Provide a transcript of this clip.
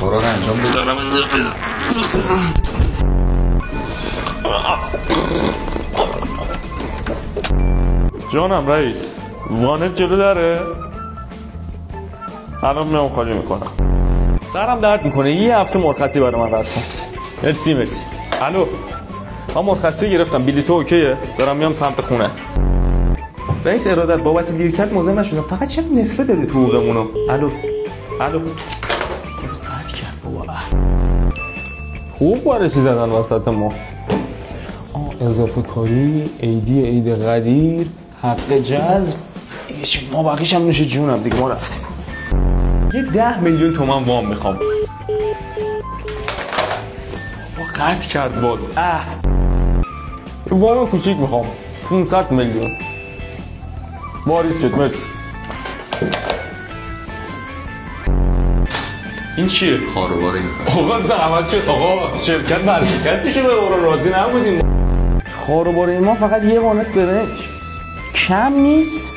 کارا رو انجام بده. جانم رئیس، وانت جلو داره؟ الان میام خالی میکنم. سرم درد میکنه، یه هفته مرخصی برای من رد کن. مرسی. الو، من مرخصی گرفتم، بلیط اوکیه؟ دارم میام سمت خونه. رئیس ارادت بابت دیر کرد مزاحم نشدم، فقط چرا نصفه دادید حقوقمونو؟ الو رد کرد بابا. خوب بارشی زدن وسط ما. اضافه کاری، عید قدیر، حق جذب، دیگه چی؟ ما بقیش هم نوش جونم دیگه. ما رفتیم. یه 10 میلیون تومان وام میخوام. بابا قطع کرد باز. وام کوچیک میخوام، 500 میلیون. واریز شد. مرسی. این چیه؟ خاروباره میخوام. آقا زحمت شد. آقا شرکت ورشکستی شده، برو راضی نبودیم. خاروباره ما فقط یه وانت برنج کم نیست.